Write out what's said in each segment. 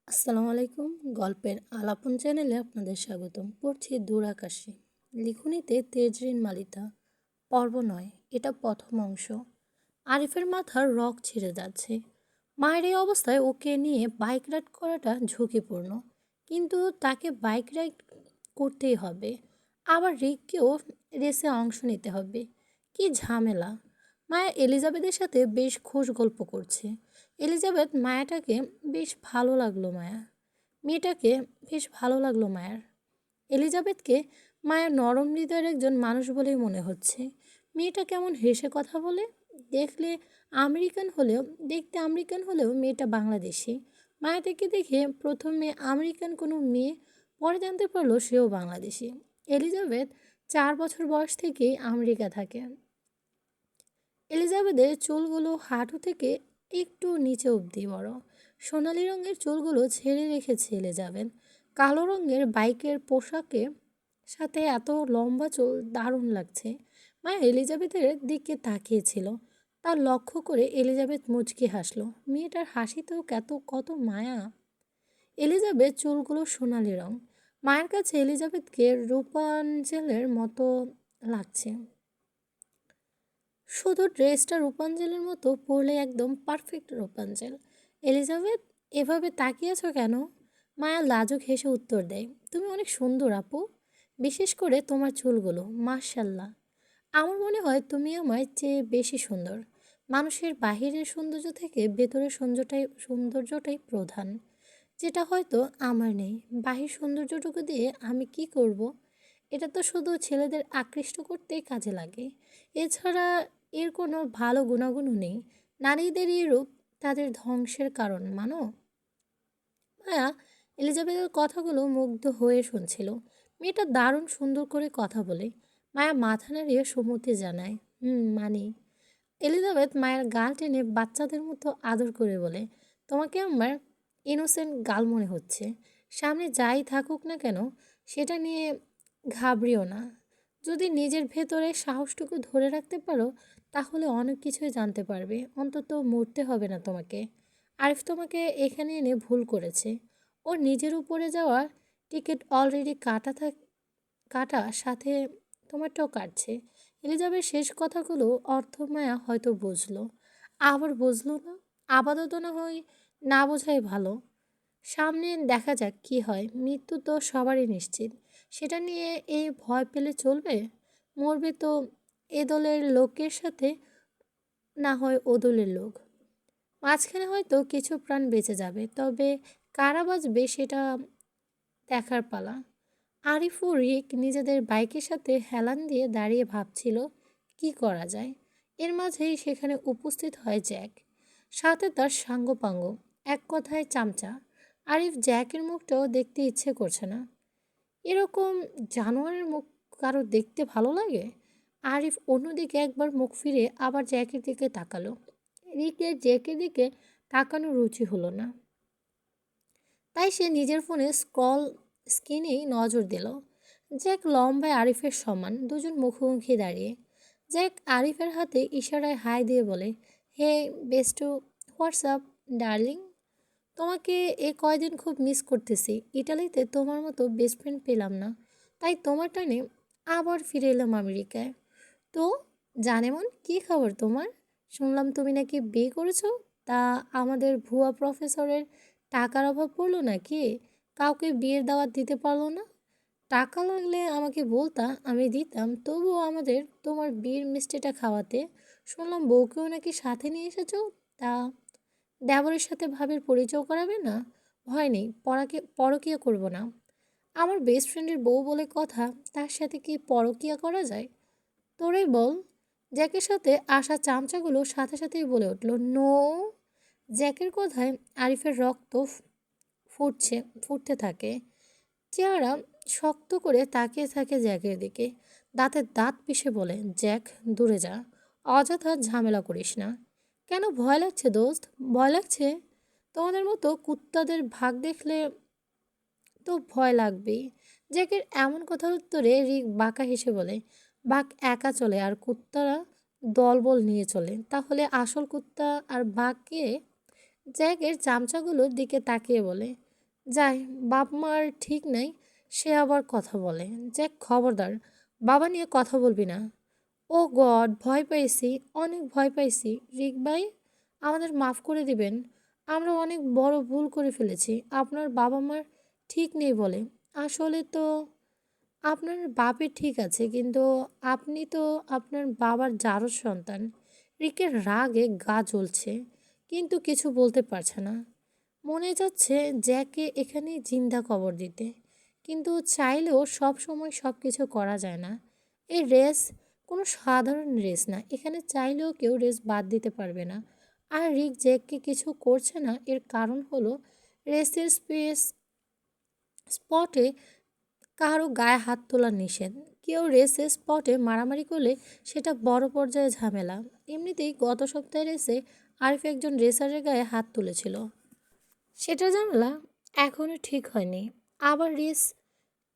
আসসালামু আলাইকুম। গল্পের আলাপন চ্যানেলে আপনাদের স্বাগতম। পড়ছি দূর আকাশে। লিখনিতে তেজরিন মালিতা। পর্ব ৯। এটা প্রথম অংশ। আরিফের মাথার রগ ছিঁড়ে যাচ্ছে। মায়ের এই অবস্থায় ওকে নিয়ে বাইক রাইড করাটা ঝুঁকিপূর্ণ, কিন্তু তাকে বাইক রাইড করতেই হবে। আবার রিককেও রেসে অংশ নিতে হবে। কি ঝামেলা! মায়া এলিজাবেথের সাথে বেশ খোশ গল্প করছে। এলিজাবেথ মায়াটাকে বেশ ভালো লাগলো মায়া মেয়েটাকে বেশ ভালো লাগলো মায়ার। এলিজাবেথকে মায়া নরম হৃদয়ের একজন মানুষ বলেই মনে হচ্ছে। মেয়েটা কেমন হেসে কথা বলে, দেখলে দেখতে আমেরিকান হলেও মেয়েটা বাংলাদেশি। মায়াটাকে দেখে প্রথমে আমেরিকান কোনো মেয়ে, পরে জানতে পারলো সেও বাংলাদেশি। এলিজাবেথ 4 বছর বয়স থেকেই আমেরিকা থাকে। এলিজাবেথের চুলগুলো হাঁটু থেকে একটু নিচে অবধি বড়। সোনালি রঙের চুলগুলো ছেড়ে রেখেছে এলিজাবেথ। কালো রঙের বাইকের পোশাকে সাথে এত লম্বা চুল দারুণ লাগছে। মায়া এলিজাবেথের দিকে তাকিয়েছিল। তার লক্ষ্য করে এলিজাবেথ মুচকি হাসলো। মেয়েটার হাসিতেও কত মায়া। এলিজাবেথ চুলগুলো সোনালি রং। মায়ের কাছে এলিজাবেথকে রূপাঞ্জলের মতো লাগছে। শুধু ড্রেসটা রূপাঞ্জলের মতো পরলে একদম পারফেক্ট রূপাঞ্জল। এলিজাবেথ, এভাবে তাকিয়ে আছো কেন? মায়া লাজুক হেসে উত্তর দেয়, তুমি অনেক সুন্দর আপু, বিশেষ করে তোমার চুলগুলো, মাশাল্লাহ। আমার মনে হয় তুমি আমার চেয়ে বেশি সুন্দর। মানুষের বাহিরের সৌন্দর্য থেকে ভেতরের সৌন্দর্যটাই প্রধান, যেটা হয়তো আমার নেই। বাহির সৌন্দর্যটুকু দিয়ে আমি কি করব? এটা তো শুধু ছেলেদের আকৃষ্ট করতেই কাজে লাগে। এছাড়া এর কোনো ভালো গুণাগুণও নেই। নারীদের এই রূপ তাদের ধ্বংসের কারণ মানো। মায়া এলিজাবেথের কথাগুলো মুগ্ধ হয়ে শুনছিল। মেয়েটা দারুণ সুন্দর করে কথা বলে। মায়া মাথা নাড়িয়ে সম্মতি জানায়, মানি। এলিজাবেথ মায়ের গাল টেনে বাচ্চাদের মতো আদর করে বলে, তোমাকে আমার ইনোসেন্ট গাল মনে হচ্ছে। সামনে যাই থাকুক না কেন, সেটা নিয়ে ঘাবড়িও না। যদি নিজের ভেতরে সাহসটুকু ধরে রাখতে পারো, তাহলে অনেক কিছুই জানতে পারবে। অন্তত মরতে হবে না তোমাকে। আরিফ তোমাকে এখানে এনে ভুল করেছে। ওর নিজের উপরে যাওয়ার টিকিট অলরেডি কাটা, সাথে তোমারটাও কাটছে। এলিজাবেথ শেষ কথাগুলো অর্থমায়া হয়তো বুঝলো, আবার বুঝলো না। আপাতত না হয় না বোঝাই ভালো। সামনে দেখা যাক কি হয়। মৃত্যু তো সবারই নিশ্চিত, সেটা নিয়ে এই ভয় পেলে চলবে? মরবে তো এ দলের লোকের সাথে, না হয় ও দলের লোক। মাঝখানে হয়তো কিছু প্রাণ বেঁচে যাবে, তবে কারা বাঁচবে সেটা দেখার পালা। আরিফ ও রিক নিজেদের বাইকের সাথে হেলান দিয়ে দাঁড়িয়ে ভাবছিল কি করা যায়। এর মাঝেই সেখানে উপস্থিত হয় জ্যাক, সাথে তার সাঙ্গপাঙ্গ, এক কথায় চামচা। আরিফ জ্যাকের মুখটাও দেখতে ইচ্ছে করছে না। এরকম জানোয়ারের মুখ কারো দেখতে ভালো লাগে? আরিফ অন্যদিকে একবার মুখ ফিরে আবার জ্যাকের দিকে তাকালো। রিকের জ্যাকের দিকে তাকানোর রুচি হলো না, তাই সে নিজের ফোনে স্ক্রিনেই নজর দিল। জ্যাক লম্বায় আরিফের সমান, দুজন মুখোমুখি দাঁড়িয়ে। জ্যাক আরিফের হাতে ইশারায় হাই দিয়ে বলে, হে বেস্টু, হোয়াটসঅ্যাপ ডার্লিং। তোমাকে এ কয়দিন খুব মিস করতেছি। ইটালিতে তোমার মতো বেস্ট ফ্রেন্ড পেলাম না, তাই তোমার টানে আবার ফিরে এলাম আমেরিকায়। তো জানেমন, কী খবর তোমার? শুনলাম তুমি নাকি বিয়ে করেছো। তা আমাদের ভুয়া প্রফেসরের টাকার অভাব পড়লো নাকি? কাউকে বিয়ের দাওয়াত দিতে পারলো না? টাকা লাগলে আমাকে বলতা, আমি দিতাম। তবুও আমাদের তোমার বিয়ের মিষ্টিটা খাওয়াতে। শুনলাম বউকেও নাকি সাথে নিয়ে এসেছো। তা দেবরের সাথে ভাবির পরিচয় করাবে না? ভয় নেই, পরকীয়া করব না। আমার বেস্ট ফ্রেন্ডের বউ বলে কথা, তার সাথে কি পরকীয়া করা যায়? তোরাই বল। জ্যাকের সাথে আসা চামচাগুলো সাথে সাথেই বলে উঠল, নো। জ্যাকের কথায় আরিফের রক্ত ফুটতে থাকে। চেহারা শক্ত করে তাকিয়ে থাকে জ্যাকের দিকে। দাঁতে দাঁত পিষে বলে, জ্যাক দূরে যা, অযথা ঝামেলা করিস না। কেন ভয় লাগছে দোস্ত? ভয় লাগছে? তোমাদের মতো কুত্তাদের ভাগ দেখলে তো ভয় লাগবেই। জ্যাকের এমন কথার উত্তরে রিক বাঁকা হেসে বলে, বাঘ একা চলে আর কুত্তারা দলবল নিয়ে চলে, তাহলে আসল কুত্তা আর বাঘকে? জ্যাকের চামচাগুলোর দিকে তাকিয়ে বলে, যাই, বাপ মার ঠিক নাই, সে আবার কথা বলে। জ্যাক খবরদার, বাবা নিয়ে কথা বলবি না। ও গড, ভয় পাইছি, অনেক ভয় পাইছি। রিক ভাই, আমাদের মাফ করে দিবেন। আমরা অনেক বড় ভুল করে ফেলেছি। আপনার বাবা মার ঠিক নেই বলে। আসলে তো আপনার বাপের ঠিক আছে, কিন্তু আপনি তো আপনার বাবার জারজ সন্তান। রিকের রাগে গা জ্বলছে, কিন্তু কিছু বলতে পারছে না। মনে যাচ্ছে জ্যাকে এখানে জিন্দা কবর দিতে, কিন্তু চাইলেও সব সময় সব কিছু করা যায় না। এই রেস কোনো সাধারণ রেস না, এখানে চাইলেও কেউ রেস বাদ দিতে পারবে না। আর রিক জ্যাককে কিছু করছে না, এর কারণ হলো রেসের স্পটে কারো গায়ে হাত তোলা নিষেধ। কেউ রেসের স্পটে মারামারি করলে সেটা বড় পর্যায়ে ঝামেলা। এমনিতেই গত সপ্তাহে রেসে আরিফ একজন রেসারের গায়ে হাত তুলেছিল, সেটা ঝামেলা এখনও ঠিক হয়নি। আবার রেস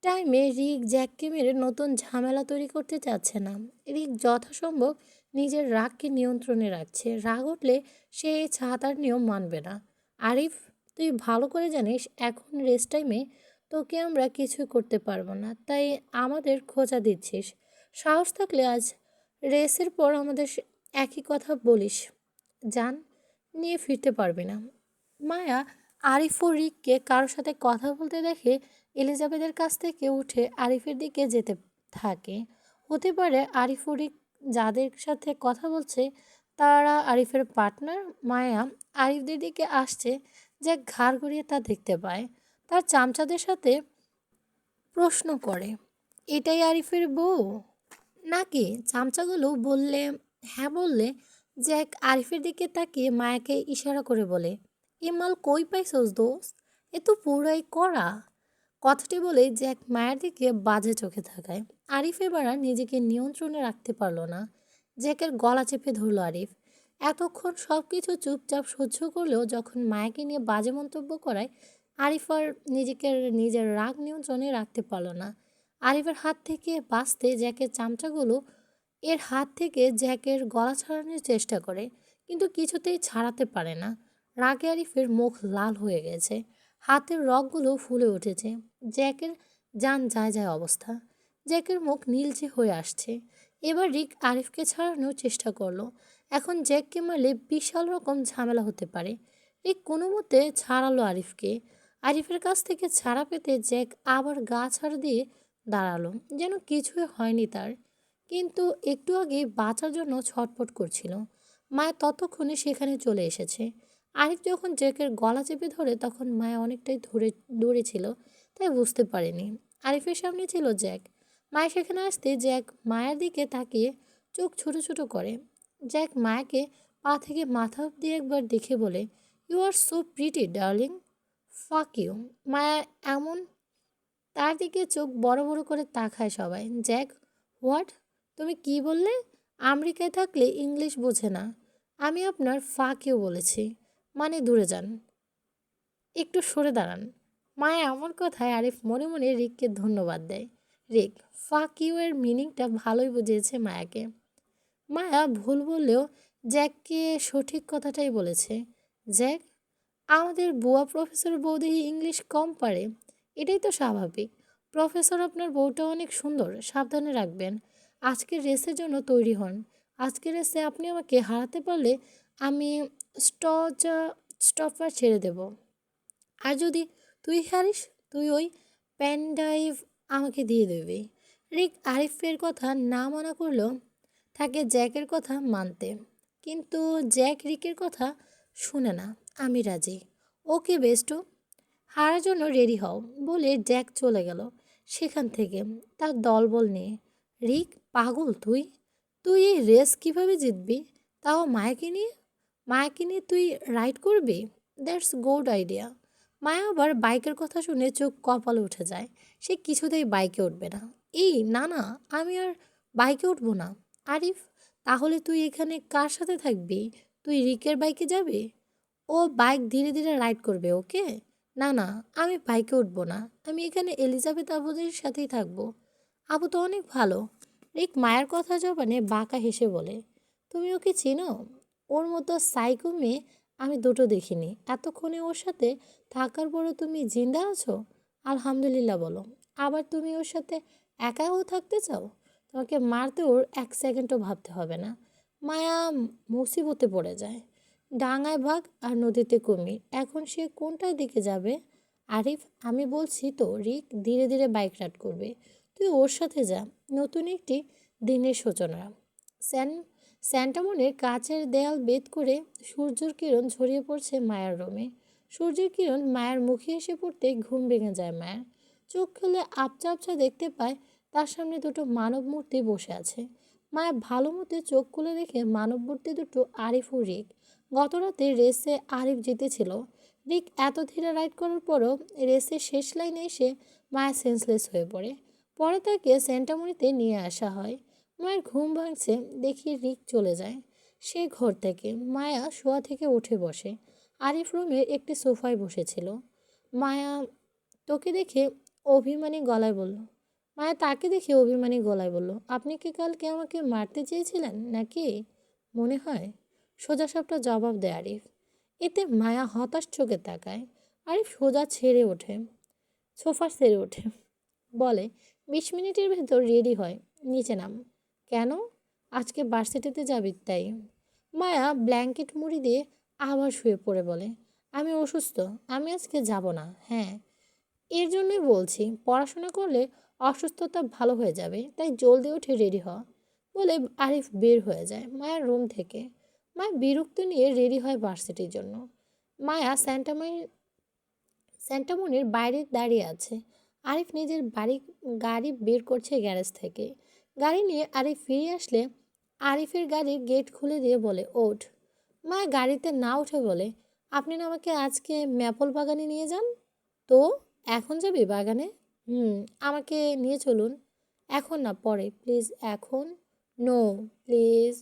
টাইমে রিক জ্যাককে মেরে নতুন ঝামেলা তৈরি করতে চাচ্ছে না। রিক যথাসম্ভব নিজের রাগকে নিয়ন্ত্রণে রাখছে। রাগ উঠলে সে এই ছাতার নিয়ম মানবে না। আরিফ, তুই ভালো করে জানিস এখন রেস টাইমে তোকে আমরা কিছুই করতে পারবো না, তাই আমাদের খোঁচা দিচ্ছিস। সাহস থাকলে আজ রেসের পর আমাদের একই কথা বলিস, জান নিয়ে ফিরতে পারবি না। মায়া আরিফ ও রিককে কারোর সাথে কথা বলতে দেখে এলিজাবেথের কাছ থেকে উঠে আরিফের দিকে যেতে থাকে। হতে পারে আরিফ ও রিক যাদের সাথে কথা বলছে তারা আরিফের পার্টনার। মায়া আরিফদের দিকে আসছে, যে ঘাড় ঘুরিয়ে তা দেখতে পায়। তার চামচাদের সাথে প্রশ্ন করে, এটাই আরিফের বউ নাকি? চামচাগুলো বললে হ্যাঁ বললে জ্যাক আরিফের দিকে তাকিয়ে মায়াকে ইশারা করে বলে, এ মাল কই পাইছস দোস্ত? এ তো পুরাই করা। কথাটি বলে জ্যাক মায়ের দিকে বাজে চোখে তাকায়। আরিফ এবার আর নিজেকে নিয়ন্ত্রণে রাখতে পারলো না। জ্যাকের গলা চেপে ধরল আরিফ। এতক্ষণ সব কিছু চুপচাপ সহ্য করলেও যখন মায়াকে নিয়ে বাজে মন্তব্য করায়, আরিফ আর নিজের রাগ নিয়ন্ত্রণে রাখতে পারল না। আরিফের হাত থেকে বাঁচতে জ্যাকের চামচাগুলো এর হাত থেকে জ্যাকের গলা ছাড়ানোর চেষ্টা করে, কিন্তু কিছুতেই ছাড়াতে পারে না। রাগে আরিফের মুখ লাল হয়ে গেছে, হাতের রগগুলো ফুলে উঠেছে। জ্যাকের যান যায় যায় অবস্থা। জ্যাকের মুখ নীলচে হয়ে আসছে। এবার রিক আরিফকে ছাড়ানোর চেষ্টা করলো। এখন জ্যাককে মারলে বিশাল রকম ঝামেলা হতে পারে। রিক কোনো মতে ছাড়ালো আরিফকে। আরিফের কাছ থেকে ছাড়া পেতে জ্যাক আবার গা ছাড় দিয়ে দাঁড়ালো, যেন কিছুই হয়নি তার। কিন্তু একটু আগে বাঁচার জন্য ছটফট করছিল। মায়া ততক্ষণে সেখানে চলে এসেছে। আরিফ যখন জ্যাকের গলা চেপে ধরে তখন মায়া অনেকটাই দূরে ছিল, তাই বুঝতে পারেনি আরিফের সামনে ছিল জ্যাক। মায়া সেখানে আসতে জ্যাক মায়ের দিকে তাকিয়ে চোখ ছোট ছোট করে। জ্যাক মায়াকে পা থেকে মাথা অব্দি একবার দেখে বলে, you are so pretty darling, fuck you. Maya এমন তার দিকে চোখ বড় বড় করে তাকায় সবাই। Jack, what? তুমি কি বললে? আমেরিকায় থাকলে ইংলিশ বোঝে না। আমি আপনার ফাঁকেও বলেছি, মানে দূরে যান, একটু সরে দাঁড়ান। মায়া এমন কথায় আরিফ মনে মনে রিককে ধন্যবাদ দেয়। রিক ফাক ইউ এর মিনিংটা ভালোই বুঝিয়েছে মায়াকে। মায়া ভুল বললেও জ্যাককে সঠিক কথাটাই বলেছে। জ্যাক, আমাদের বুয়া প্রফেসর বউ দেখি ইংলিশ কম পারে। এটাই তো স্বাভাবিক। প্রফেসর আপনার বউটা অনেক সুন্দর, সাবধানে রাখবেন। আজকের রেসের জন্য তৈরি হন। আজকের রেসে আপনি আমাকে হারাতে পারলে আমি স্টচ স্টপার ছেড়ে দেব। আর যদি তুই হারিস, তুই ওই পেনড্রাইভ আমাকে দিয়ে দিবি। রিক আরিফের কথা না মানা করলেও থাকে জ্যাকের কথা মানতে, কিন্তু জ্যাক রিকের কথা শুনে না। আমি রাজি। ওকে বেস্টু, হারার জন্য রেডি হও বলে জ্যাক চলে গেল সেখান থেকে তার দলবল নিয়ে। রিক, পাগল তুই? তুই এই রেস কিভাবে জিতবি, তাও মায়াকে নিয়ে? মায়াকে নিয়ে তুই রাইড করবি? That's good idea. মায়া আবার বাইকের কথা শুনে চোখ কপালে উঠে যায়। সে কিছুতেই বাইকে উঠবে না। এই না না, আমি আর বাইকে উঠবো না। আরিফ, তাহলে তুই এখানে কার সাথে থাকবি? তুই রিকের বাইকে যাবি? ও বাইক ধীরে ধীরে রাইড করবে, ওকে? না না, আমি বাইকে উঠবো না। আমি এখানে এলিজাবেথ আবুদের সাথেই থাকবো। আবু তো অনেক ভালো। রিক মায়ের কথা জবানে বাঁকা হেসে বলে, তুমি ওকে চেনো? ওর মতো সাইকো মেয়ে আমি দুটো দেখিনি। এতক্ষণে ওর সাথে থাকার পরও তুমি জিন্দা আছো? আলহামদুলিল্লাহ বলো। আবার তুমি ওর সাথে একাও থাকতে চাও? তোমাকে মারতে ওর 1 সেকেন্ডও ভাবতে হবে না। মায়া মুসিবতে পড়ে যায়। ডাঙায় বাঘ আর নদীতে কুমির। এখন সে কোনটার দিকে যাবে? আরিফ, আমি বলছি তো রিক ধীরে ধীরে বাইক রাইড করবে। তুই ওর সাথে যা। নতুন একটি দিনের সূচনা। স্যান স্যান্টামনের কাচের দেয়াল বেদ করে সূর্যের কিরণ ছড়িয়ে পড়ছে মায়ার রুমে। সূর্যের কিরণ মায়ের মুখে এসে পড়তে ঘুম ভেঙে যায় মায়ের। চোখ খুলে আপচা আপচা দেখতে পায় তার সামনে দুটো মানব মূর্তি বসে আছে। মায়া ভালো মতো চোখ খুলে দেখে মানব মূর্তি দুটো আরিফ ও রিক। গত রাতে রেসে আরিফ জিতেছিল। রিক এত ধীরে রাইড করার পরও রেসের শেষ লাইনে এসে মায়া সেন্সলেস হয়ে পড়ে। পরে তাকে সেন্টামনিতে নিয়ে আসা হয়। মায়ের ঘুম ভাঙছে দেখি রিক চলে যায় সে ঘর থেকে। মায়া শোয়া থেকে উঠে বসে। আরিফ রুমের একটি সোফায় বসেছিল। মায়া তোকে দেখে অভিমানী গলায় বলল মায়া তাকে দেখে অভিমানী গলায় বলল, আপনি কি কালকে আমাকে মারতে চেয়েছিলেন নাকি? মনে হয়। সোজাসাপটা জবাব দেয় আরিফ। এতে মায়া হতাশ চোখে তাকায়। আরিফ সোফা ছেড়ে ওঠে। বলে, 20 মিনিটের ভেতর রেডি হয়, নিচে নাম। কেন? আজকে ভার্সিটিতে যাবি তাই। মায়া ব্ল্যাঙ্কেট মুড়ি দিয়ে আবার শুয়ে পড়ে বলে, আমি অসুস্থ, আমি আজকে যাব না। হ্যাঁ, এর জন্যই বলছি, পড়াশোনা করলে অসুস্থতা ভালো হয়ে যাবে, তাই জলদি উঠে রেডি হ। বলে আরিফ বের হয়ে যায় মায়ের রুম থেকে। মায়া বিরক্ত নিয়ে রেডি হয় ভার্সিটির জন্য। মায়া স্যান্টামনির বাইরে দাঁড়িয়ে আছে। আরিফ নিজের গাড়ি বের করছে গ্যারেজ থেকে। গাড়ি নিয়ে আরিফ ফিরে আসলে আরিফের গাড়ির গেট খুলে দিয়ে বলে, ওঠ। মায়া গাড়িতে না উঠে বলে, আপনি না আমাকে আজকে ম্যাপল বাগানে নিয়ে যান। তো এখন যাবি বাগানে? হুম, আমাকে নিয়ে চলুন। এখন না, পরে প্লিজ। এখন? No, please.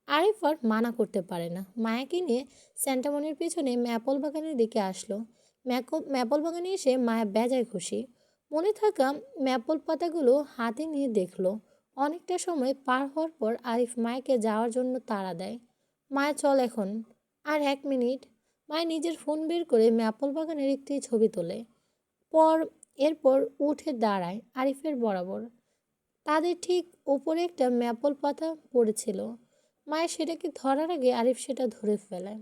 আরিফ আর মানা করতে পারে না। মায়াকে নিয়ে স্যান্টামনির পেছনে ম্যাপল বাগানের দিকে আসলো। ম্যাপল বাগানে এসে মায়া বেজায় খুশি। মনে থাকা ম্যাপল পাতাগুলো হাতে নিয়ে দেখলো। অনেকটা সময় পার হওয়ার পর আরিফ মায়াকে যাওয়ার জন্য তাড়া দেয়। মায়া, চল এখন। আর 1 মিনিট। মায়া নিজের ফোন বের করে ম্যাপল বাগানের একটি ছবি তোলে। পর এরপর উঠে দাঁড়ায় আরিফের বরাবর। তাদের ঠিক ওপরে একটা ম্যাপল পাতা পড়েছিল। মায়া সেটাকে ধরার আগে আরিফ সেটা ধরে ফেলে।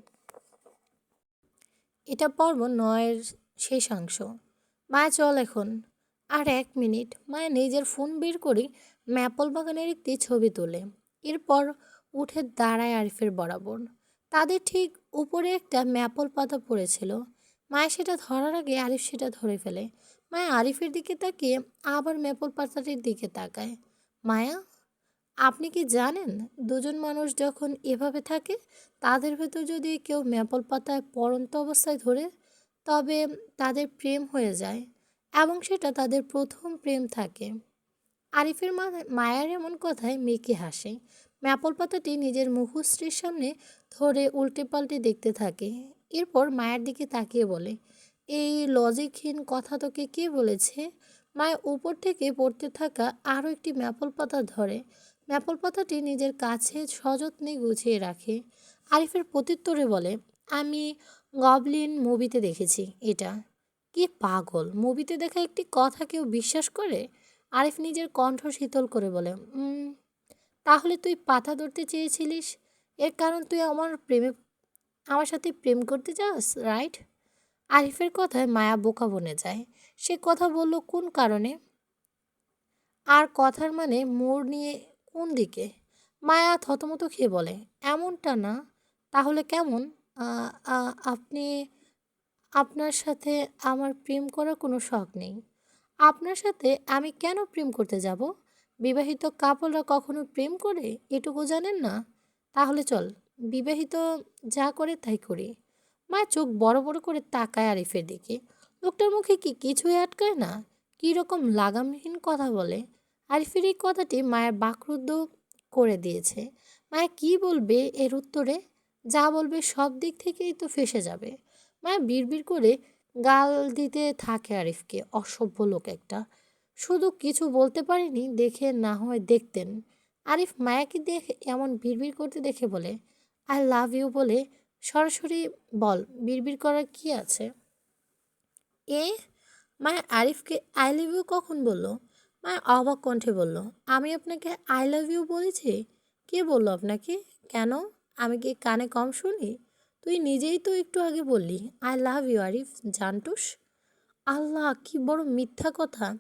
এটা পর্ব 9-এর শেষাংশ। মায়া, চল এখন। আর 1 মিনিট। মায়া নিজের ফোন বের করে ম্যাপল বাগানের একটি ছবি তোলে। এরপর উঠে দাঁড়ায় আরিফের বরাবর। তাদের ঠিক উপরে একটা ম্যাপল পাতা পড়েছিল। মায়া সেটা ধরার আগে আরিফ সেটা ধরে ফেলে। মায়া আরিফের দিকে তাকিয়ে আবার ম্যাপল পাতাটির দিকে তাকায়। মায়া, আপনি কি জানেন, দুজন মানুষ যখন এভাবে থাকে, তাদের ভেতর যদি কেউ ম্যাপল পাতায় পড়ন্ত অবস্থায় ধরে, তবে তাদের প্রেম হয়ে যায় এবং সেটা তাদের প্রথম প্রেম থাকে। আরিফের মায়ের এমন কথায় মেকি হাসে। ম্যাপল পাতাটি নিজের মুখশ্রীর সামনে ধরে উল্টে পাল্টে দেখতে থাকে। এরপর মায়ের দিকে তাকিয়ে বলে, এই লজিকহীন কথা তোকে কে বলেছে? মায়া উপর থেকে পড়তে থাকা আরও একটি ম্যাপল পাতা ধরে। ম্যাপল পাতাটি নিজের কাছে সযত্নে গুছিয়ে রাখে। আরিফের প্রত্যুত্তরে বলে, আমি গবলিন মুভিতে দেখেছি এটা। কি পাগল, মুভিতে দেখা একটি কথা কেউ বিশ্বাস করে? আরিফ নিজের কণ্ঠ শীতল করে বলে, তাহলে তুই পাতা ধরতে চেয়েছিলিস, এর কারণ তুই আমার সাথে প্রেম করতে চাস, রাইট? আরিফের কথায় মায়া বোকা বনে যায়। সে কথা বলল কোন কারণে? আর কথার মানে মোড় নিয়ে কোন দিকে? মায়া থতমত খেয়ে বলে, এমনটা না। তাহলে কেমন? আ, আ, আপনি আপনার সাথে আমার প্রেম করার কোনো শখ নেই। আপনার সাথে আমি কেন প্রেম করতে যাব? বিবাহিত কাপলরা কখনো প্রেম করে, এটুকু জানেন না? তাহলে চল, বিবাহিত যা করে তাই করি। মা চোখ বড় বড় করে তাকায় আরিফের দিকে। লোকটার মুখে কি কিছুই আটকায় না? কী রকম লাগামহীন কথা বলে। আরিফের এই কথাটি মায়ের বাকরুদ্ধ করে দিয়েছে। মায়া কি বলবে এর উত্তরে? যা বলবে সব দিক থেকেই তো ফেঁসে যাবে। মায়া বিড়বিড় করে গাল দিতে থাকে আরিফকে, অসভ্য লোক একটা। শুধু কিছু বলতে পারেনি দেখে না হয় দেখতেন। আরিফ মায়াকে দেখে এমন বিড়বিড় করতে দেখে বলে, আই লাভ ইউ বলে সরাসরি বল, বিড়বিড় করার কি আছে? এ মায়া আরিফকে আই লাভ ইউ কখন বলল? মায়া অবাক কণ্ঠে বলল, আমি আপনাকে আই লাভ ইউ বলেছি? কে বলল আপনাকে? কেন? আমি কি কানে কম শুনি? তুই নিজেই তো একটু আগে বললি আই লাভ ইউ আরিফ জানটুস। আল্লাহ, কি বড় মিথ্যা কথা!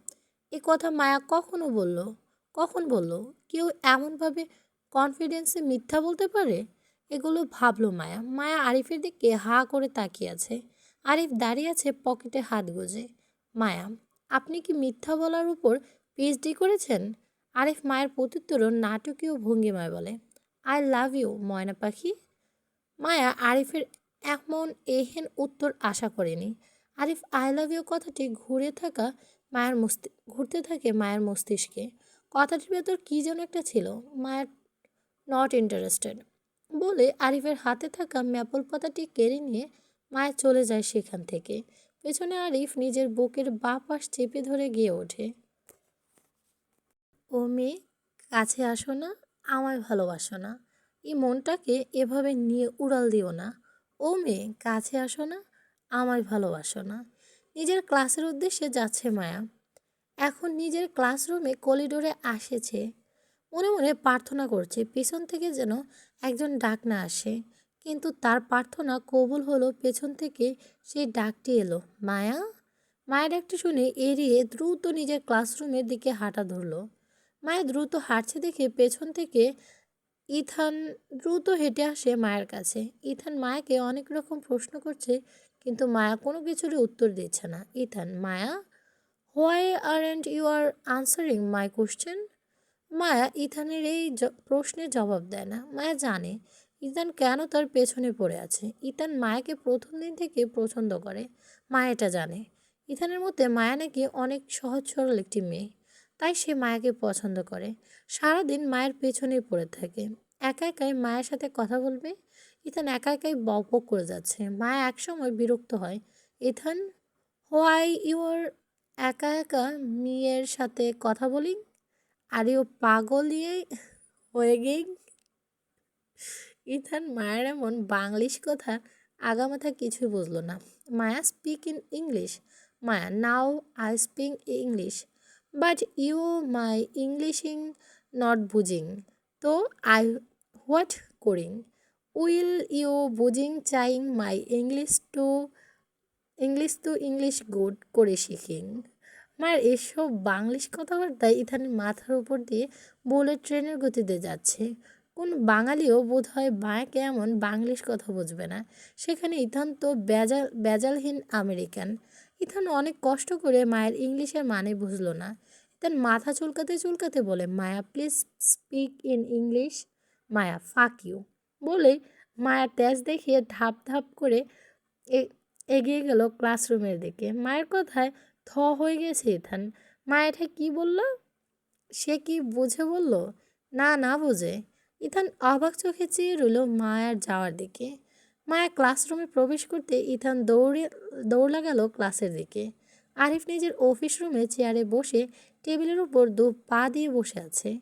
এ কথা মায়া কখনো বলল? কখন বলল? কেউ এমনভাবে কনফিডেন্সে মিথ্যা বলতে পারে? এগুলো ভাবলো মায়া। মায়া আরিফের দিকে হা করে তাকিয়ে আছে। আরিফ দাঁড়িয়ে আছে পকেটে হাত গুজে। মায়া, আপনি কি মিথ্যা বলার উপর পিএইচডি করেছেন? আরিফ মায়ের প্রত্যুত্তর নাটকীয় ভঙ্গিমায় বলে, আই লাভ ইউ ময়না পাখি। মায়া আরিফের এমন এহেন উত্তর আশা করেনি। আরিফ আই লাভ ইউ কথাটি ঘুরতে থাকে মায়ের মস্তিষ্কে। কথাটির ভেতর কী যেন একটা ছিল। মায়ের নট ইন্টারেস্টেড বলে আরিফের হাতে থাকা ম্যাপল পাতাটি কেড়ে নিয়ে মায়া চলে যায় সেখান থেকে। পেছনে আরিফ নিজের বুকের বাঁ পাশ চেপে ধরে গিয়ে ওঠে, ও মেয়ে, কাছে আসো না, আমায় ভালোবাসো না, এই মনটাকে এভাবে নিয়ে উড়াল দিও না। ও মেয়ে, কাছে আসো না, আমায় ভালোবাসো না। নিজের ক্লাসের উদ্দেশ্যে যাচ্ছে মায়া। এখন নিজের ক্লাসরুমে করিডোরে আসেছে। মনে মনে প্রার্থনা করছে পেছন থেকে যেন একজন ডাক না আসে। কিন্তু তার প্রার্থনা কবুল হলো, পেছন থেকে সেই ডাকটি এলো, মায়া। মায়ের ডাকটি শুনে এড়িয়ে দ্রুত নিজের ক্লাসরুমের দিকে হাঁটা ধরলো। মায়া দ্রুত হাঁটছে দেখে পেছন থেকে ইথান দ্রুত হেঁটে আসে মায়ের কাছে। ইথান মায়াকে অনেক রকম প্রশ্ন করছে, কিন্তু মায়া কোনো কিছুরই উত্তর দিচ্ছে না। Ethan, Maya, why aren't you are answering my question? Maya ইথানের এই প্রশ্নের জবাব দেয় না। মায়া জানে ইথান কেন তার পেছনে পড়ে আছে। ইথান মায়াকে প্রথম দিন থেকে পছন্দ করে। মায়া এটা জানে। ইথানের মধ্যে মায়া নাকি অনেক সহজ সরল একটি মেয়ে, তাই সে মায়াকে পছন্দ করে। সারাদিন মায়ের পেছনেই পড়ে থাকে। একা একাই মায়ের সাথে কথা বলবে। ইথান একা একাই বকবক করে যাচ্ছে। মায়া একসময় বিরক্ত হয়। ইথান, হোয়াই ইউর একা একা মেয়ের সাথে কথা বলি? আরে ও পাগল হয়ে গেই। ইথান মায়ের এমন বাংলিশ কথা আগামাথা কিছুই বুঝলো না। Maya, speak in English. Maya, now I speak English, but you my englishing not বুঝিং, তো আই হোয়াট করিং? উইল ইউ বুঝিং চাইং মাই ইংলিশ গুড করে শিখিং। মায়ের এসব বাংলিশ কথাবার্তায় ইথানের মাথার উপর দিয়ে বুলেট ট্রেনের গতিতে যাচ্ছে। কোন বাঙালিও বোধহয় মায়াকে এমন বাংলিশ কথা বুঝবে না। সেখানে ইথান তো বেজালহীন আমেরিকান। ইথান অনেক কষ্ট করে মায়ের ইংলিশের মানে বুঝলো না। ইথান মাথা চুলকাতে চুলকাতে বলে, Maya please speak in English. Maya, fuck you বলে মায়া তেজ দেখিয়ে ধাপ ধাপ করে এ- এগিয়ে গেল ক্লাসরুমের দিকে। মায়ের কথায় থ হয়ে গেছে ইথান। মা এটা কি বলল? সে কি বুঝে বলল? না, না বুঝে। ইথান অবাক চোখে চেয়ে রইল মায়ার যাওয়ার দিকে। মায়া ক্লাসরুমে প্রবেশ করতে ইথান দৌড় লাগালো ক্লাসের দিকে। আরিফ নিজের অফিস রুমে চেয়ারে বসে টেবিলের উপর দু পা দিয়ে বসে আছে।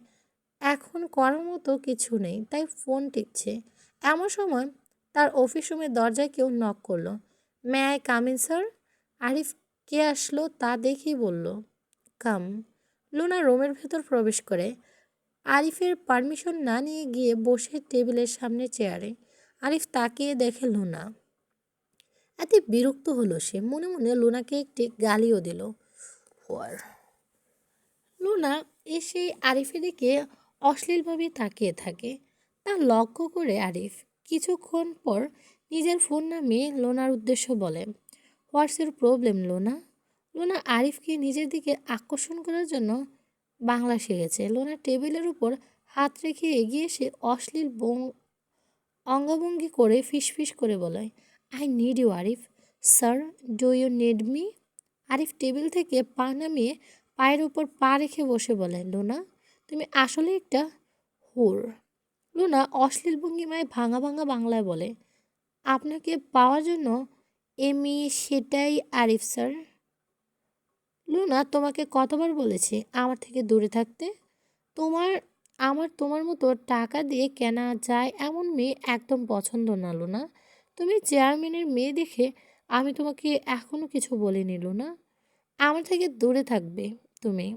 এখন করার মতো কিছু নেই, তাই ফোন টিপছে। এমন সময় তার অফিস রুমের দরজায় কেউ নক করলো। May I come in sir? Arif কে আসলো তা দেখেই বলল, কাম। লুনা রুমের ভেতর প্রবেশ করে আরিফের পারমিশন না নিয়ে গিয়ে বসে টেবিলের সামনে চেয়ারে। আরিফ তাকিয়ে দেখে লুনা। এতে বিরক্ত হলো সে। মনে মনে লুনাকে একটি গালিও দিল। হোয়ার। লুনা এসে আরিফের দিকে অশ্লীলভাবে তাকিয়ে থাকে। তা লক্ষ্য করে আরিফ কিছুক্ষণ পর নিজের ফোন নামিয়ে লোনার উদ্দেশ্য বলে, হোয়াটস ইউর প্রবলেম লোনা? লোনা আরিফকে নিজের দিকে আকর্ষণ করার জন্য বাংলা শিখেছে। লোনা টেবিলের উপর হাত রেখে এগিয়ে এসে অশ্লীল অঙ্গভঙ্গি করে ফিসফিস করে বলে, I need you Arif. Sir, do you need me? Arif table থেকে পা নামিয়ে পায়ের উপর পা রেখে বসে বলে, লুনা, তুমি আসলে একটা হুর। লুনা অশ্লীল ভঙ্গিমায় ভাঙা ভাঙা বাংলায় বলে, আপনাকে পাওয়ার জন্য এমি সেটাই আরিফ স্যার। লুনা, তোমাকে কতবার বলেছি আমার থেকে দূরে থাকতে? তোমার তোমার মতো টাকা দিয়ে কেনা যায় এমন মেয়ে একদম পছন্দ না লুনা। তুমি চেয়ারম্যানের মেয়ে দেখে আমি তোমাকে এখনো কিছু বলিনি না। আমার থেকে দূরে থাকবে তুমি।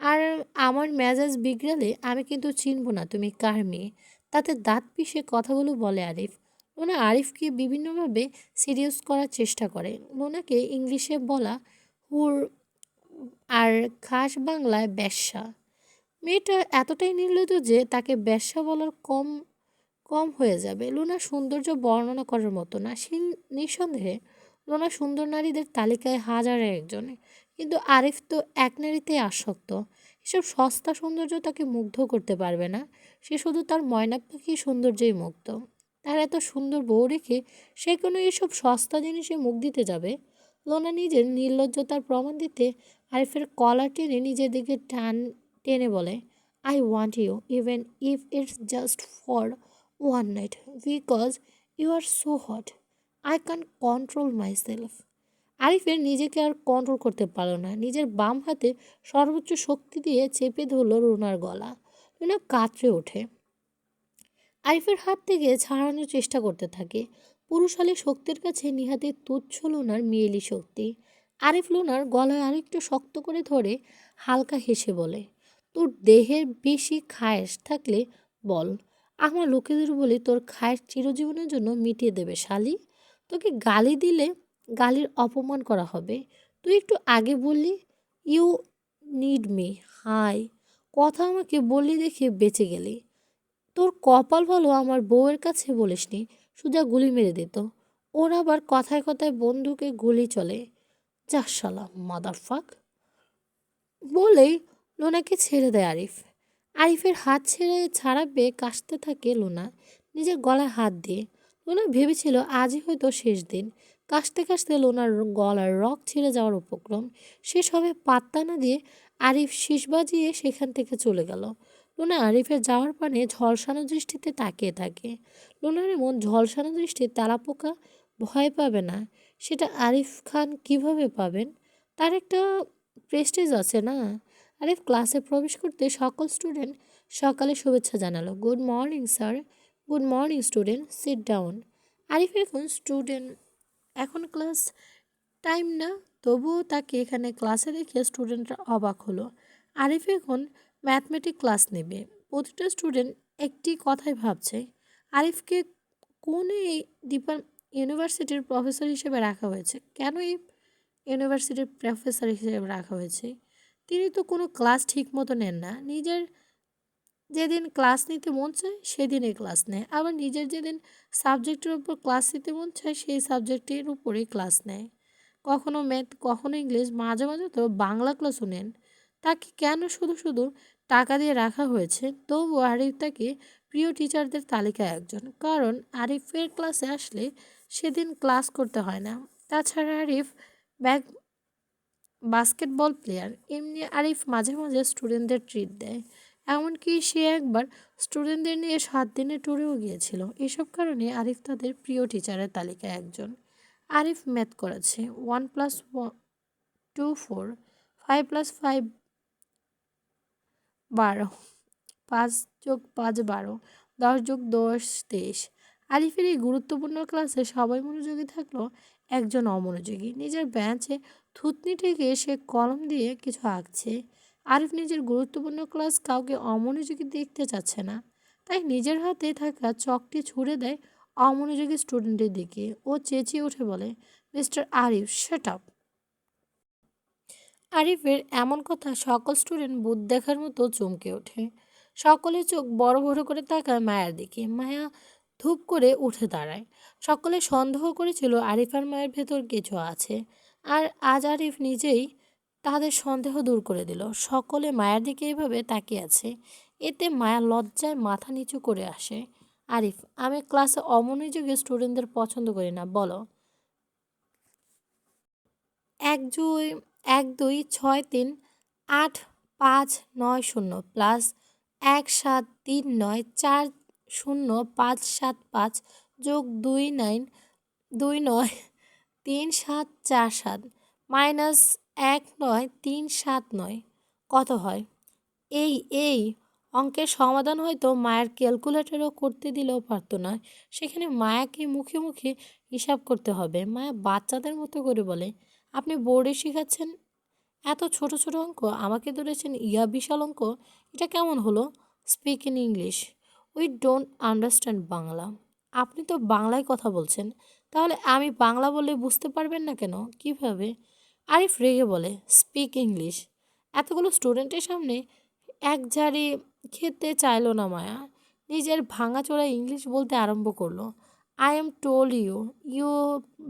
আর আমার মেজাজ বিগড়ালে আমি কিন্তু চিনব না তুমি কার মেয়ে। তাতে দাঁত পিষে কথাগুলো বলে আরিফ। লোনা আরিফকে বিভিন্নভাবে সিরিয়াস করার চেষ্টা করে। লোনাকে ইংলিশে বলা হুর আর খাস বাংলায় বেশ্যা। মেয়েটা এতটাই নির্লজ্জ যে তাকে বেশ্যা বলার কম কম হয়ে যাবে। লুনার সৌন্দর্য বর্ণনা করার মতো না। নিঃসন্দেহে লুনা সুন্দর নারীদের তালিকায় হাজারে একজন। কিন্তু আরিফ তো এক নারীতেই আসক্ত। এসব সস্তা সৌন্দর্য তাকে মুগ্ধ করতে পারবে না। সে শুধু তার ময়না পাখি সৌন্দর্যেই মুগ্ধ। তার এত সুন্দর বউ রেখে সে কোনো এসব সস্তা জিনিসে মুখ দিতে যাবে? লোনা নিজের নির্লজ্জতার প্রমাণ দিতে আরিফের কলার টেনে নিজের দিকে টেনে বলে, I want you even if it's just for one night because you are so hot. I can't control myself. আরিফের নিজেকে আর কন্ট্রোল করতে পারল না। নিজের বাম হাতে সর্বোচ্চ শক্তি দিয়ে চেপে ধরল রুনার গলা। রুনা কাতরে ওঠে। আরিফের হাত থেকে ছাড়ানোর চেষ্টা করতে থাকে। পুরুষালী শক্তির কাছে নিহাতে তুচ্ছ লুনার মেয়েলি শক্তি। আরিফ লুনার গলায় আরেকটু শক্ত করে ধরে হালকা হেসে বলে, তোর দেহের বেশি খায়েশ থাকলে বল, আমার লোকেদের বলি তোর খায়েশ চিরজীবনের জন্য মিটিয়ে দেবে শালি। তোকে গালি দিলে গালির অপমান করা হবে। তুই একটু আগে বললি ইউ নিড মি, হাই কথা আমাকে বললি দেখে বেঁচে গেলি। তোর কপাল ভালো আমার বউয়ের কাছে বলিসনি, সোজা গুলি মেরে দিত। ওর আবার কথায় কথায় বন্দুকে গুলি চলে। যা শালা মাদারফাক বলেই লোনাকে ছেড়ে দেয় আরিফ। আরিফের হাত ছাড়াবে কাশতে থাকে লোনা নিজের গলায় হাত দিয়ে। লোনা ভেবেছিল আজই হয়তো শেষ দিন। কাশতে কাশতে লোনার গলার রক ছিঁড়ে যাওয়ার উপক্রম। শেষ হবে পাত্তা না দিয়ে আরিফ শীষ বাজিয়ে সেখান থেকে চলে গেল। লোনা আরিফের যাওয়ার পানে ঝলসানো দৃষ্টিতে তাকিয়ে থাকে। লোনার এমন ঝলসানো দৃষ্টি তেলাপোকা ভয় পাবে না, সেটা আরিফ খান কিভাবে পাবেন? তার একটা প্রেস্টিজ আছে না। আরিফ ক্লাসে প্রবেশ করতে সকল স্টুডেন্ট সকালে শুভেচ্ছা জানালো। Good morning sir. Good morning student, sit down. Arif এখন ক্লাস টাইম না, তবুও তাকে এখানে ক্লাসে দেখে স্টুডেন্টরা অবাক হলো। আরিফ এখন ম্যাথমেটিক ক্লাস নেবে। প্রতিটা স্টুডেন্ট একটি কথাই ভাবছে, আরিফকে কোন এই ইউনিভার্সিটির প্রফেসর হিসেবে রাখা হয়েছে? কেন এই ইউনিভার্সিটির প্রফেসর হিসেবে রাখা হয়েছে? তিনি তো কোনো ক্লাস ঠিক মতো নেন না। নিজের যেদিন ক্লাস নিতে মন চায় সেদিনই ক্লাস নেয়, আবার নিজের যেদিন সাবজেক্টের উপর ক্লাস নিতে মন চায় সেই সাবজেক্টের উপরেই ক্লাস নেয়। কখনো ম্যাথ, কখনো ইংলিশ, মাঝে মাঝে তো বাংলা ক্লাসও নেন। তাকে কেন শুধু শুধু টাকা দিয়ে রাখা হয়েছে? তবু আরিফ তাকে প্রিয় টিচারদের তালিকায় একজন, কারণ আরিফের ক্লাসে আসলে সেদিন ক্লাস করতে হয় না। তাছাড়া আরিফ ব্যাগ বাস্কেটবল প্লেয়ার। এমনি আরিফ মাঝে মাঝে স্টুডেন্টদের ট্রিট দেয়। এমনকি সে একবার স্টুডেন্টদের নিয়ে 7 দিনের ট্যুরেও গিয়েছিল। এসব কারণে আরিফ তাদের প্রিয় টিচারের তালিকায় একজন। আরিফ ম্যাথ করেছে। 1+2 4, 5+5 12, 5+5 12, 10+10 23। আরিফের এই গুরুত্বপূর্ণ ক্লাসে সবাই মনোযোগী থাকলেও একজন অমনোযোগী। নিজের বেঞ্চে থুতনি ঠেকে সে কলম দিয়ে কিছু আঁকছে। আরিফ নিজের গুরুত্বপূর্ণ ক্লাস কাউকে অমনোযোগী দেখতে চাচ্ছে না, তাই নিজের হাতে থাকা চকটি ছুঁড়ে দেয় অমনোযোগী স্টুডেন্টের দিকে। ও চেঁচিয়ে উঠে বলে, মিস্টার আরিফ, শাট আপ। আরিফের এমন কথা সকল স্টুডেন্ট ভূত দেখার মতো চমকে ওঠে। সকলে চোখ বড় বড় করে তাকায় মায়ের দিকে। মায়া ধূপ করে উঠে দাঁড়ায়। সকলে সন্দেহ করেছিল আরিফ আর মায়ের ভেতর কিছু আছে, আর আজ আরিফ নিজেই তাদের সন্দেহ দূর করে দিল। সকলে মায়ের দিকে এভাবে তাকিয়ে আছে। এতে মায়া লজ্জায় মাথা নিচু করে আসে। আরিফ, আমি ক্লাসে অমনোযোগী স্টুডেন্টদের পছন্দ করি না, বলো। 1 2 6 3 8 5 9 0 প্লাস 1 7 3 9 4 0 5 7 5 যোগ 2 9 3 7 4 7 -1 9 3 7 9 কত হয়? এই এই অঙ্কের সমাধান হয়তো মায়ের ক্যালকুলেটরও করতে দিলেও পারতো না, সেখানে মায়াকে মুখে মুখে হিসাব করতে হবে। মায়া বাচ্চাদের মতো করে বলে, আপনি বোর্ডে শেখাচ্ছেন এত ছোট ছোট অঙ্ক, আমাকে ধরেছেন ইয়া বিশাল অঙ্ক, এটা কেমন হলো? Speak in English, we don't understand Bangla. আপনি তো বাংলায় কথা বলছেন, তাহলে আমি বাংলা বললে বুঝতে পারবেন না কেন? কিভাবে? আরিফ রেগে বলে, স্পিক ইংলিশ। এতগুলো স্টুডেন্টের সামনে এক ঝাড়ি খেতে চাইলো না মায়া, নিজের ভাঙাচোরা ইংলিশ বলতে আরম্ভ করলো। I am tell you, you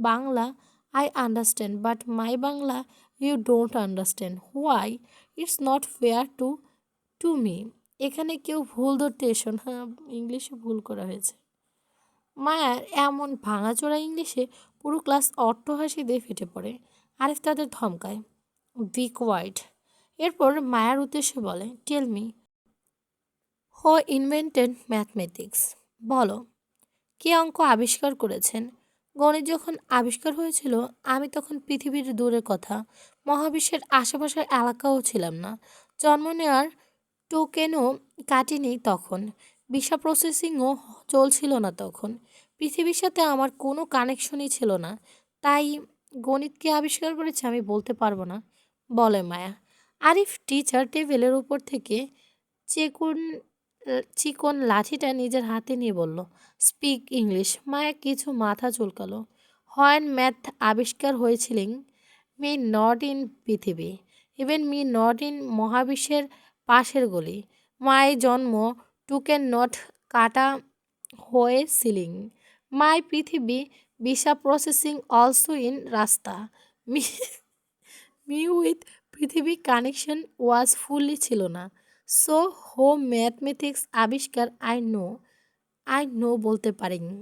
Bangla I understand, but my Bangla you don't understand. Why? It's not fair to me. এখানে কেউ ভুল ধরতে এসো না, ইংলিশে ভুল করা হয়েছে। মায়ার এমন ভাঙাচোরা ইংলিশে পুরো ক্লাস অট্টহাসি দিয়ে ফেটে পড়ে। আরিফ তাদের ধমকায়, বি কোয়াইট। এরপর মায়ার উদ্দেশ্যে বলে, tell me, who invented mathematics? বলো, কে অঙ্ক আবিষ্কার করেছেন? গণিত যখন আবিষ্কার হয়েছিল আমি তখন পৃথিবীর দূরের কথা, মহাবিশ্বের আশেপাশের এলাকাও ছিলাম না। জন্ম নেওয়ার টোকেনও কাটিনি তখন, ভিসা প্রসেসিংও চলছিল না তখন, পৃথিবীর সাথে আমার কোনো কানেকশনই ছিল না। তাই গণিত কে আবিষ্কার করেছে আমি বলতে পারবো না, বলে মায়া। আরিফ টিচার টেবিলের উপর থেকে চিকন চিকন লাঠিটা নিজের হাতে নিয়ে বলল, স্পিক ইংলিশ। মায়া কিছু মাথা চুলকালো। হোয়েন ম্যাথ আবিষ্কার হয়েছিলেন, মি নট ইন পৃথিবী, ইভেন মি নট ইন মহাবিশ্বের পাশের গলি, মাই জন্ম টু ক্যান নট কাটা হয়ে সিলিং, মাই পৃথিবী ভিসা প্রসেসিং অলসো ইন রাস্তা, মি মি উইথ পৃথিবী কানেকশন ওয়াজ ফুললি ছিল না। সো হোম ম্যাথমেটিক্স আবিষ্কার আই নো বলতে পারিনি।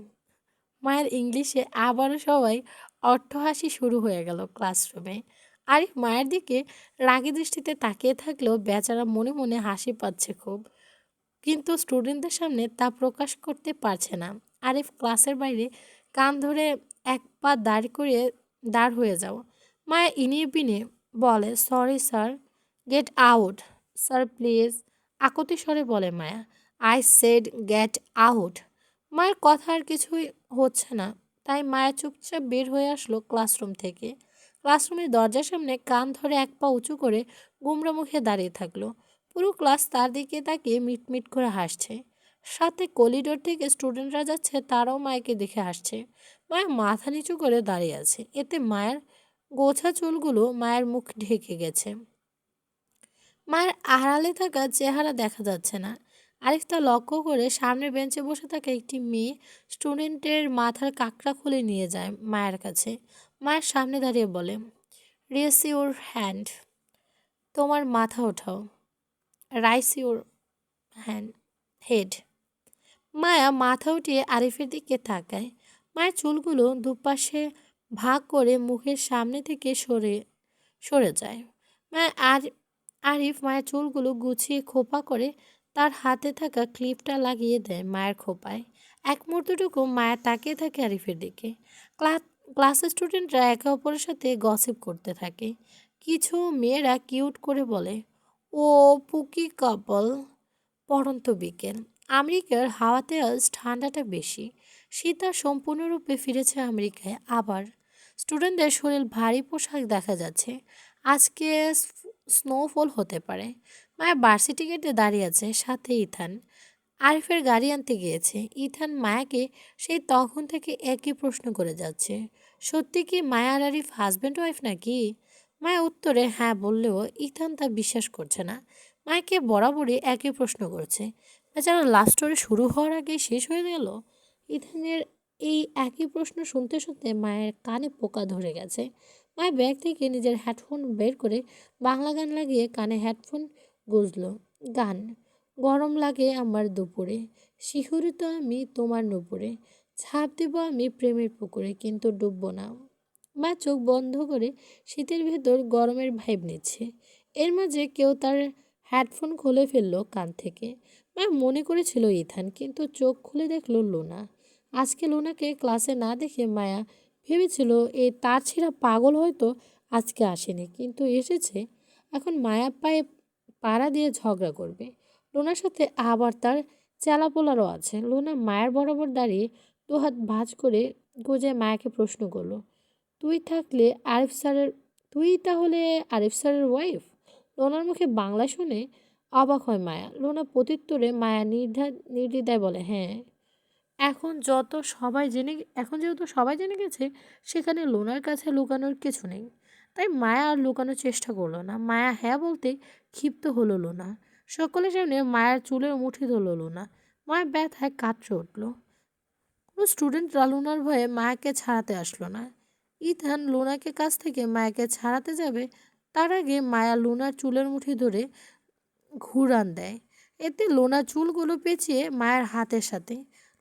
মায়ের ইংলিশে আবারও সবাই অট্টহাসি শুরু হয়ে গেল ক্লাসরুমে। আরিফ মায়ের দিকে রাগী দৃষ্টিতে তাকিয়ে থাকলেও বেচারা মনে মনে হাসি পাচ্ছে খুব, কিন্তু স্টুডেন্টদের সামনে তা প্রকাশ করতে পারছে না। আরিফ ক্লাসের বাইরে কান ধরে এক পা দাঁড় হয়ে যাও। মায়া ইনিয়ে বিনিয়ে বলে, sorry sir, get out. Sir please, আকুতি স্বরে বলে Maya. I said get out. মায়ের কথা আর কিছুই হচ্ছে না, তাই মায়া চুপচাপ বের হয়ে আসলো ক্লাসরুম থেকে। ক্লাসরুমের দরজার সামনে কান ধরে এক পা উঁচু করে গুমরা মুখে দাঁড়িয়ে থাকলো। পুরো ক্লাস তার দিকে তাকিয়ে মিটমিট করে হাসছে। সাথে করিডোর থেকে স্টুডেন্টরা যাচ্ছে, তারাও মায়াকে দেখে হাসছে। মায়া মাথা নিচু করে দাঁড়িয়ে আছে, এতে মায়ের গোছা চুলগুলো মায়ের মুখ ঢেকে গেছে। মায়ের আড়ালে থাকা চেহারা দেখা যাচ্ছে না। আরিফ তা লক্ষ্য করে সামনের বেঞ্চে বসে থাকা একটি মেয়ে স্টুডেন্টের মাথার কাঁকড়া খুলে নিয়ে যায় মায়ের কাছে। মায়ের সামনে দাঁড়িয়ে বলে, রেস ইউর হ্যান্ড, তোমার মাথা ওঠাও। Raise your hand head. Maya মাথা উঠিয়ে আরিফের দিকে তাকায়। মায়ের চুলগুলো দুপাশে ভাগ করে মুখের সামনে থেকে সরে সরে যায়। মায়া আরিফ মায়ের চুলগুলো গুছিয়ে খোপা করে তার হাতে থাকা ক্লিপটা লাগিয়ে দেয় মায়ের খোপায়। এক মুহূর্তটুকু মায়া তাকিয়ে থাকে আরিফের দিকে। ক্লাসের স্টুডেন্টরা একে অপরের সাথে গসিপ করতে থাকে। কিছু মেয়েরা কিউট করে বলে, ও পুকি কাপল। পড়ন্ত বিকেল, আমেরিকার হাওয়াতে আজ ঠান্ডাটা বেশি। শীত আর সম্পূর্ণরূপে ফিরেছে আমেরিকায় আবার। স্টুডেন্টদের শরীর ভারী পোশাক দেখা যাচ্ছে, আজকে স্নোফল হতে পারে। মায়া ভার্সিটি গেটে দাঁড়িয়ে আছে, সাথে ইথান। আরিফের গাড়ি আনতে গিয়েছে। ইথান মায়াকে সেই তখন থেকে একই প্রশ্ন করে যাচ্ছে, সত্যি কি মায়া আর আরিফ হাজব্যান্ড ওয়াইফ নাকি? মায়া উত্তরে হ্যাঁ বললেও ইথান তা বিশ্বাস করছে না। মায়াকে বরাবরই একই প্রশ্ন করছে, বেচারা লাস্ট স্টোরি শুরু হওয়ার আগেই শেষ হয়ে গেল। ইথানের এই একই প্রশ্ন শুনতে শুনতে মায়ের কানে পোকা ধরে গেছে। মায়ের ব্যাগ থেকে নিজের হেডফোন বের করে বাংলা গান লাগিয়ে কানে হেডফোন গুঁজল। গান, গরম লাগে আমার দুপুরে, শিহরিত আমি তোমার নুপুরে, ঝাঁপ দেব আমি প্রেমের পুকুরে, কিন্তু ডুববো না। মা চোখ বন্ধ করে শীতের ভেতর গরমের ভাইব নিচ্ছে। এর মাঝে কেউ তার হেডফোন খুলে ফেললো কান থেকে। মা মনে করেছিল ইথান, কিন্তু চোখ খুলে দেখলো লুনা। আজকে লুনাকে ক্লাসে না দেখে মায়া ভেবেছিল এই তার ছেঁড়া পাগল হয়তো আজকে আসেনি, কিন্তু এসেছে। এখন মায়া পায়ে পাড়া দিয়ে ঝগড়া করবে। লোনার সাথে আবার তার চেলাপোলারও আছে। লোনা মায়ের বরাবর দাঁড়িয়ে দুহাত ভাঁজ করে গোজে মায়াকে প্রশ্ন করলো, তুই থাকলে আরিফ স্যারের তুই তাহলে আরিফ স্যারের ওয়াইফ? লোনার মুখে বাংলা শুনে অবাক হয় মায়া। লোনা প্রত্যুত্তরে মায়া নির্দ্বিধায় বলে, হ্যাঁ। এখন যেহেতু সবাই জেনে গেছে, সেখানে লোনার কাছে লুকানোর কিছু নেই। তাই মায়া আর লুকানোর চেষ্টা করলো না। মায়া হ্যাঁ বলতে ক্ষিপ্ত হলো লোনা। সকলের সামনে মায়ের চুলের মুঠি ধরল লোনা। মায়া ব্যথায় কাতরে উঠল। কোনো স্টুডেন্টরা লোনার ভয়ে মায়াকে ছাড়াতে আসলো না। ইথান লোনাকে কাছ থেকে মায়াকে ছাড়াতে যাবে, তার আগে মায়া লোনার চুলের মুঠি ধরে ঘুরান দেয়। এতে লোনা চুলগুলো পেঁচিয়ে মায়ের হাতের সাথে।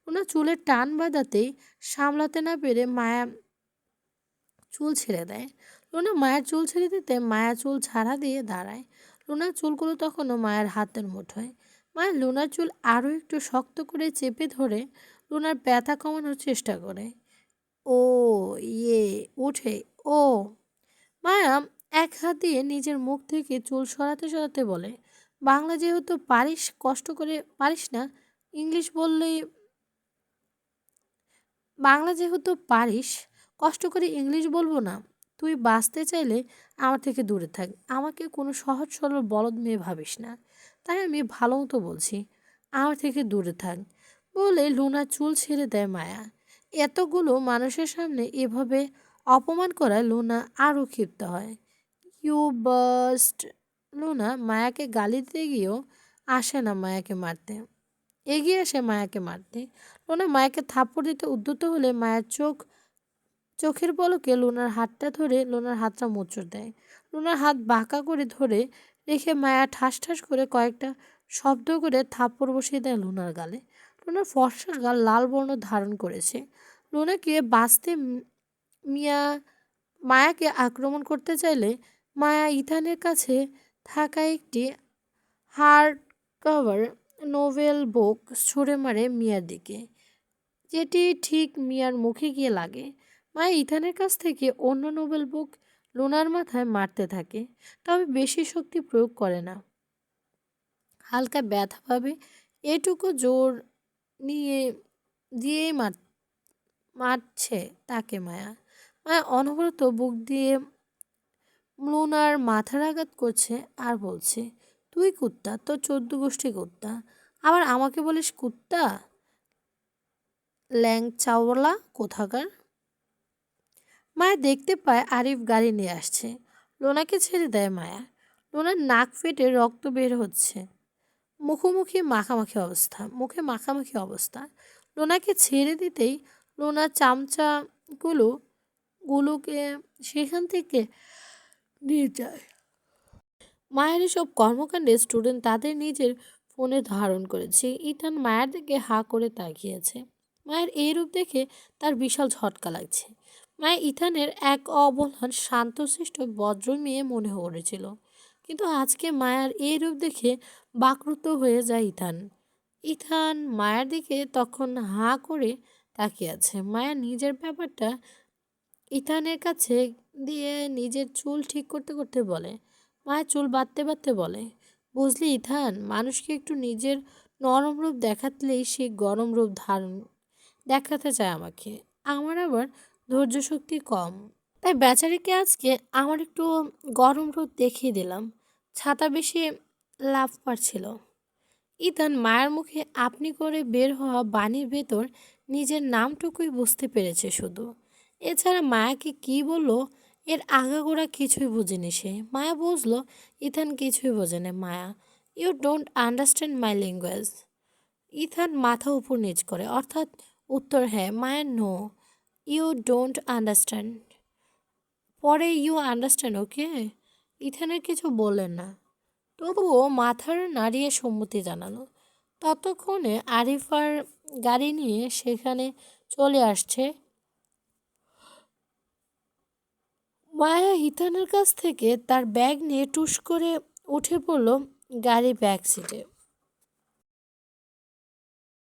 লোনা চুলের টান বাঁধাতেই সামলাতে না পেরে মায়া চুল ছেড়ে দেয়। লোনা মায়ের চুল ছেড়ে দিতে মায়া চুল ছাড়া দিয়ে দাঁড়ায়। লোনার চুলগুলো তখনও মায়ের হাতের মুঠোয়। মায়া লোনার চুল আরও একটু শক্ত করে চেপে ধরে লোনার ব্যথা কমানোর চেষ্টা করে। ও ইয়ে উঠে ও মায়া এক হাত দিয়ে নিজের মুখ থেকে চুল সরাতে সরাতে বলে, বাংলা যেহেতু পারিস কষ্ট করে পারিস না, ইংলিশ বললেই বাংলা যেহেতু পারিস কষ্ট করে ইংলিশ বলবো না। তুই বাঁচতে চাইলে আমার থেকে দূরে থাক। আমাকে কোনো সহজ সরল বলদ মেয়ে ভাবিস না। তাই আমি ভালো মতো বলছি, আমার থেকে দূরে থাক। বলে লুনার চুল ছেড়ে দেয় মায়া। এতগুলো মানুষের সামনে এভাবে অপমান করায় লুনা আরও ক্ষিপ্ত হয়। You bast! লুনা মায়াকে গালি দিতে গিয়েও আসে না মায়াকে মারতে এগিয়ে আসে মায়াকে মারতে। লুনা মায়াকে থাপ্পড় দিতে উদ্যত হলে মায়ের চোখের পলকে লুনার হাতটা ধরে লুনার হাতটা মোচড় দেয়। লুনার হাত বাঁকা করে ধরে রেখে মায়া ঠাস ঠাস করে কয়েকটা শব্দ করে থাপ্পড় বসিয়ে দেয় লুনার গালে। লুনার ফর্সা গাল লাল বর্ণ ধারণ করেছে। লুনাকে বাঁচতে মিয়া মায়াকে আক্রমণ করতে চাইলে মায়া ইথানের কাছে থাকা একটি হার্ড কভার নোভেল বুক ছুঁড়ে মারে মিয়ার দিকে, যেটি ঠিক মিয়ার মুখে গিয়ে লাগে। মায়া ইথানের কাছ থেকে অন্য নোবেল বুক লুনার মাথায় মারতে থাকে, তবে বেশি শক্তি প্রয়োগ করে না। হালকা ব্যথা পাবে এটুকু জোর নিয়ে দিয়েই মারছে তাকে মায়া। মায়া অনবরত বুক দিয়ে লুনার মাথার আঘাত করছে আর বলছে, তুই কুত্তা, তোর 14 গোষ্ঠী কুত্তা, আবার আমাকে বলিস কুত্তা? ল্যাংচাওয়ালা কোথাকার! মায়া দেখতে পায় আরিফ গাড়ি নিয়ে আসছে। লোনাকে ছেড়ে দেয় মায়া। লোনার নাক ফেটে রক্ত বের হচ্ছে। মুখে মাখামাখি অবস্থা। লোনাকে ছেড়ে দিতেই লোনা গুলোকে সেখান থেকে নিয়ে যায়। মায়ের এসব কর্মকাণ্ডে স্টুডেন্ট তাদের নিজের ফোনে ধারণ করেছে। ইথান মায়ের দিকে হাঁ করে তাকিয়েছে। মায়ের এই রূপ দেখে তার বিশাল ঝটকা লাগছে। মায়া ইথানের এক অবলান শান্তশিষ্ট ভদ্র মেয়ে মনে করেছিল, কিন্তু আজকে মায়ার এই রূপ দেখে বাকরুদ্ধ হয়ে যায় ইথান। ইথান মায়ের দিকে তখন হাঁ করে তাকিয়ে আছে। মায়া নিজের ব্যাপারটা ইথানের কাছে দিয়ে নিজের চুল ঠিক করতে করতে বলে, মায়ের চুল বাঁধতে বাঁধতে বলে, বুঝলি ইথান, মানুষকে একটু নিজের নরম রূপ দেখাতলেই সে গরম রূপ ধারণ দেখাতে চায় আমাকে। আমার আবার ধৈর্য শক্তি কম, তাই বেচারিকে আজকে আমার একটু গরম রূপ দেখিয়ে দিলাম। ছাতা বেশি লাভ পাচ্ছিল। ইথান মায়ের মুখে আপনি করে বের হওয়া বাণীর ভেতর নিজের নামটুকুই বুঝতে পেরেছে শুধু। এছাড়া মায়াকে কি বললো এর আগাগোড়া কিছুই বুঝেনি সে। মায়া বুঝলো ইথান কিছুই বোঝে না। Maya, you don't understand my language. Ethan মাথা উপর নিচ করে, অর্থাৎ উত্তর হ্যাঁ। Maya, no, you don't understand. পরে ইউ আন্ডারস্ট্যান্ড, ওকে? ইথানের কিছু বললেন না, তবুও মাথার নাড়িয়ে সম্মতি জানালো। ততক্ষণে আরিফার গাড়ি নিয়ে সেখানে চলে আসছে। মায়া ইথানের কাছ থেকে তার ব্যাগ নিয়ে টুস করে উঠে পড়ল গাড়ি ব্যাক সিটে।